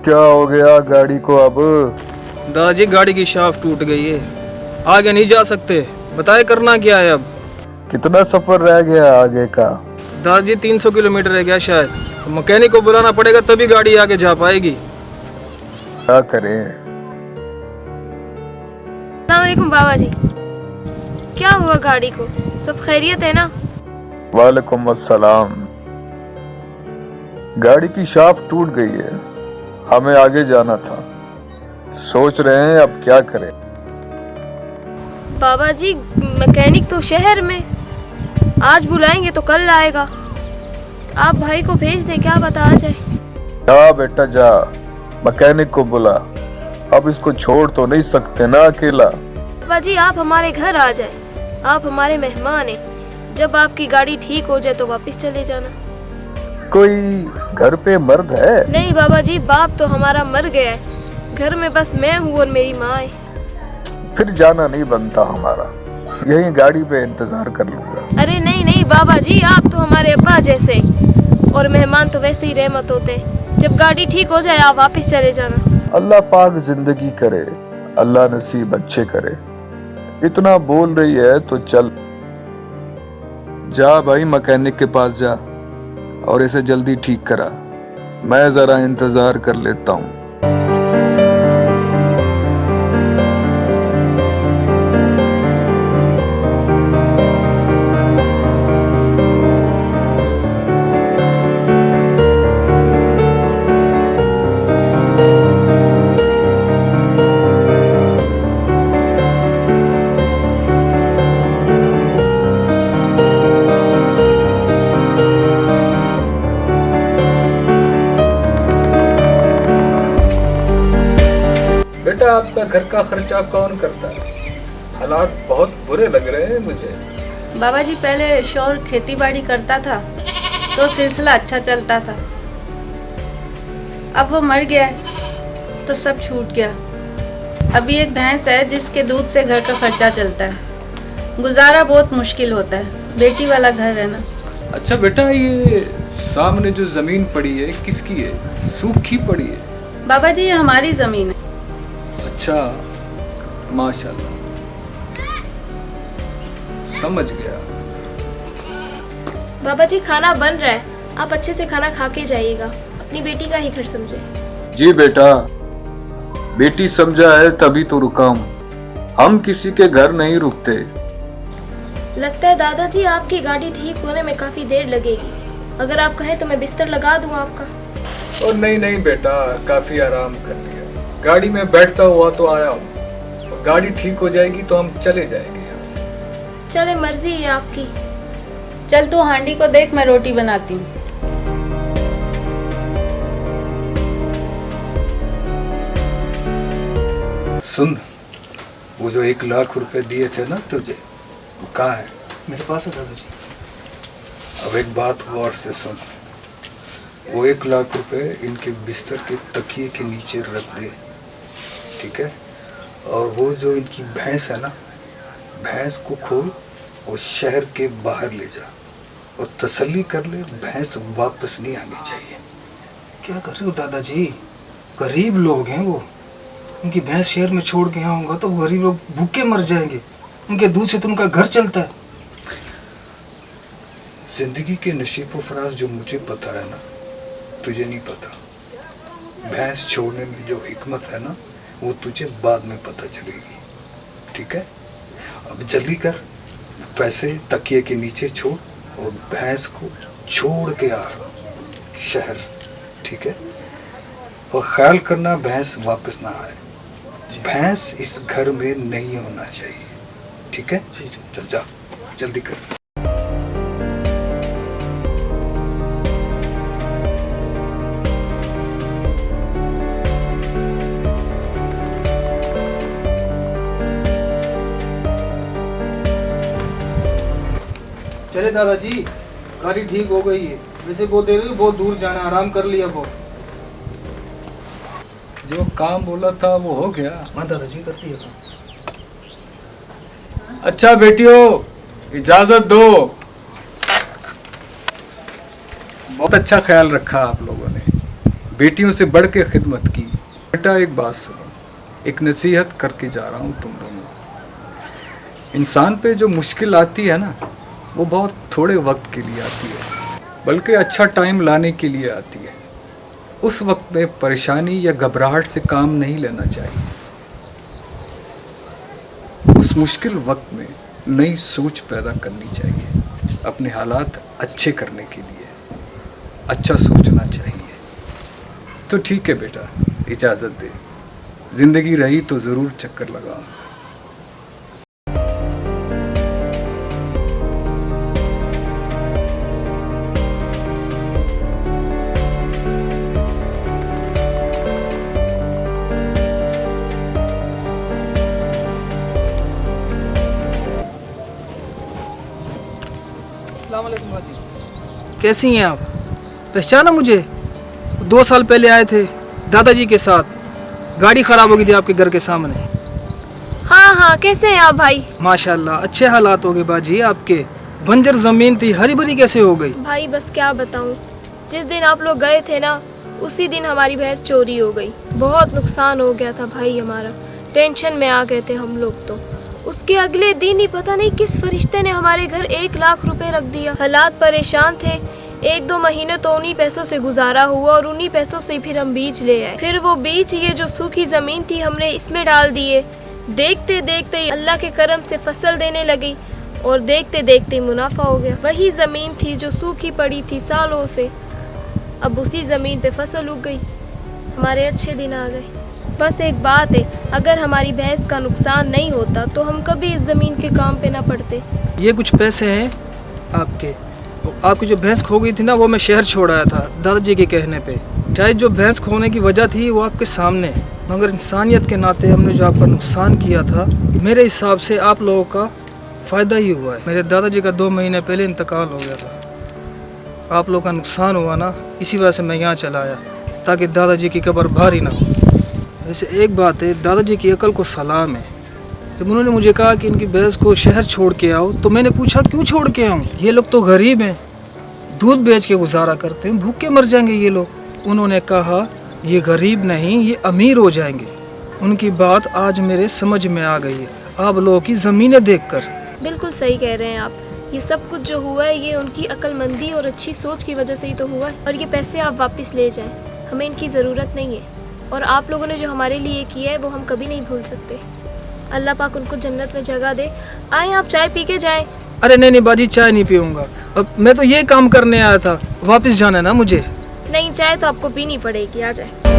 क्या हो गया गाड़ी को अब? दादाजी गाड़ी की शाफ्ट टूट गई है, आगे नहीं जा सकते। बताए करना क्या है अब? कितना सफर रह गया आगे का? दादाजी 300 किलोमीटर रह गया शायद। तो मैकेनिक को बुलाना पड़ेगा तभी गाड़ी आगे जा पाएगी। क्या करें? अस्सलामुअलैकुम बाबा जी। क्या हुआ गाड़ी को? सब खैरियत है ना? वालेकुम अस्सलाम। गाड़ी की शाफ्ट टूट गई है, हमें आगे जाना था। सोच रहे हैं अब क्या करें। बाबा जी मैकेनिक तो शहर में, आज बुलाएंगे तो कल आएगा। आप भाई को भेज दें, क्या पता आ जाए। जा बेटा जा, मैकेनिक को बुला। अब इसको छोड़ तो नहीं सकते ना अकेला। बाबा जी आप हमारे घर आ जाएं, आप हमारे मेहमान हैं। जब आपकी गाड़ी ठीक हो जाए तो वापस चले जाना। कोई घर पे मर्द है? नहीं बाबा जी, बाप तो हमारा मर गया है, घर में बस मैं हूँ और मेरी माँ है। फिर जाना नहीं बनता हमारा, यही गाड़ी पे इंतजार कर लूंगा। अरे नहीं नहीं बाबा जी, आप तो हमारे अब्बा जैसे हैं, और मेहमान तो वैसे ही रहमत होते हैं। जब गाड़ी ठीक हो जाए आप वापस चले जाना। अल्लाह पाक जिंदगी करे, अल्लाह नसीब अच्छे करे। इतना बोल रही है तो चल। जा भाई मैकेनिक के पास जा और इसे जल्दी ठीक करा। मैं जरा इंतजार कर लेता हूँ। बेटा आपका घर का खर्चा कौन करता है? हालात बहुत बुरे लग रहे हैं मुझे। बाबा जी पहले शौहर खेती बाड़ी करता था तो सिलसिला अच्छा चलता था। अब वो मर गया है तो सब छूट गया। अभी एक भैंस है जिसके दूध से घर का खर्चा चलता है। गुजारा बहुत मुश्किल होता है, बेटी वाला घर है ना। अच्छा बेटा, ये सामने जो जमीन पड़ी है किसकी है? सूखी पड़ी है? बाबा जी ये हमारी जमीन है। अच्छा, माशाल्लाह, समझ गया। बाबा जी खाना बन रहा है, आप अच्छे से खाना खा के जाइएगा। अपनी बेटी का ही घर समझे। जी बेटा, बेटी समझा है तभी तो रुका हूं। हम किसी के घर नहीं रुकते। लगता है दादाजी आपकी गाड़ी ठीक होने में काफी देर लगेगी। अगर आप कहें तो मैं बिस्तर लगा दूं आपका। और नहीं नहीं बेटा, काफी आराम कर लिया। गाड़ी में बैठता हुआ तो आया हूँ, और गाड़ी ठीक हो जाएगी तो हम चले जाएंगे यहाँ से। चले, मर्जी है आपकी। चल तू हांडी को देख, मैं रोटी बनाती हूँ। सुन, वो जो 1 लाख रुपए दिए थे ना तुझे, वो कहाँ है? मेरे पास है दादाजी। अब एक बात गौर से सुन। वो 1 लाख रुपए इनके बिस्तर के तकिए के नीचे रख दे, ठीक है? और वो जो इनकी भैंस है ना, भैंस को खोल और शहर के बाहर ले जा और तसल्ली कर ले, भैंस वापस नहीं आनी चाहिए। क्या कर रहे हो दादाजी? गरीब लोग हैं वो, उनकी भैंस शहर में छोड़ के आऊंगा तो गरीब लोग भूखे मर जाएंगे। उनके दूध से तो उनका घर चलता है। जिंदगी के नशीब फराज जो मुझे पता है ना, तुझे नहीं पता। भैंस छोड़ने में जो हिकमत है ना, वो तुझे बाद में पता चलेगी, ठीक है? अब जल्दी कर, पैसे तकिए के नीचे छोड़ और भैंस को छोड़ के आ शहर, ठीक है? और ख्याल करना भैंस वापस ना आए। भैंस इस घर में नहीं होना चाहिए, ठीक है? चल जा, जल्दी कर। चले दादाजी, गाड़ी ठीक हो गई है। वैसे बहुत देर हुई, बहुत दूर जाना, आराम कर लिया बहुत। जो काम बोला था वो हो गया। हाँ दादाजी कर दिया काम। अच्छा बेटियों, इजाजत दो। बहुत अच्छा ख्याल रखा आप लोगों ने। बेटियों से बढ़ के खिदमत की। बेटा एक बात सुनो, एक नसीहत करके जा रहा हूँ तुम दोनों। इंसान पे जो मुश्किल आती है ना, वो बहुत थोड़े वक्त के लिए आती है, बल्कि अच्छा टाइम लाने के लिए आती है। उस वक्त में परेशानी या घबराहट से काम नहीं लेना चाहिए। उस मुश्किल वक्त में नई सोच पैदा करनी चाहिए, अपने हालात अच्छे करने के लिए अच्छा सोचना चाहिए। तो ठीक है बेटा, इजाज़त दे, ज़िंदगी रही तो ज़रूर चक्कर लगाऊंगा। अस्सलाम वालेकुम बाजी। कैसी हैं आप? पहचाना मुझे? 2 साल पहले आए थे दादाजी के साथ, गाड़ी ख़राब हो गई थी आपके घर के सामने। हाँ हाँ, कैसे हैं आप भाई? माशाल्लाह अच्छे हालात हो गए बाजी आपके। बंजर ज़मीन थी, हरी भरी कैसे हो गई? भाई बस क्या बताऊं, जिस दिन आप लोग गए थे ना, उसी दिन हमारी भैंस चोरी हो गई। बहुत नुकसान हो गया था भाई हमारा, टेंशन में आ गए थे हम लोग। तो उसके अगले दिन ही पता नहीं किस फरिश्ते ने हमारे घर 1 लाख रुपए रख दिया। हालात परेशान थे, 1-2 महीने तो उन्हीं पैसों से गुजारा हुआ और उन्हीं पैसों से फिर हम बीज ले आए। फिर वो बीज, ये जो सूखी जमीन थी, हमने इसमें डाल दिए। देखते देखते अल्लाह के करम से फसल देने लगी और देखते देखते मुनाफा हो गया। वही जमीन थी जो सूखी पड़ी थी सालों से, अब उसी जमीन पे फसल उग गई, हमारे अच्छे दिन आ गए। बस एक बात है, अगर हमारी भैंस का नुकसान नहीं होता तो हम कभी इस जमीन के काम पे ना पड़ते। ये कुछ पैसे हैं आपके। तो आपकी जो भैंस खो गई थी ना, वो मैं शहर छोड़ आया था दादाजी के कहने पे। चाहे जो भैंस खोने की वजह थी वो आपके सामने, मगर इंसानियत के नाते हमने जो आपका नुकसान किया था, मेरे हिसाब से आप लोगों का फ़ायदा ही हुआ है। मेरे दादाजी का 2 महीने पहले इंतकाल हो गया था। आप लोगों का नुकसान हुआ ना, इसी वजह से मैं यहाँ चला आया ताकि दादाजी की कब्र भारी ना हो। वैसे एक बात है, दादाजी की अकल को सलाम है। जब उन्होंने मुझे कहा कि इनकी भैंस को शहर छोड़ के आओ, तो मैंने पूछा क्यों छोड़ के आऊँ? ये लोग तो गरीब हैं, दूध बेच के गुजारा करते हैं, भूखे मर जाएंगे ये लोग। उन्होंने कहा ये गरीब नहीं, ये अमीर हो जाएंगे। उनकी बात आज मेरे समझ में आ गई है, आप लोगों की ज़मीनें देखकर। बिल्कुल सही कह रहे हैं आप। ये सब कुछ जो हुआ है, ये उनकी अक्लमंदी और अच्छी सोच की वजह से ही तो हुआ है। और ये पैसे आप वापस ले जाएं, हमें इनकी ज़रूरत नहीं है। और आप लोगों ने जो हमारे लिए किया है वो हम कभी नहीं भूल सकते। अल्लाह पाक उनको जन्नत में जगह दे। आए आप चाय पी के जाएं। अरे नहीं बाजी, चाय नहीं पीऊँगा। अब मैं तो ये काम करने आया था, वापस जाना है ना मुझे। नहीं, चाय तो आपको पीनी पड़ेगी, आ जाए।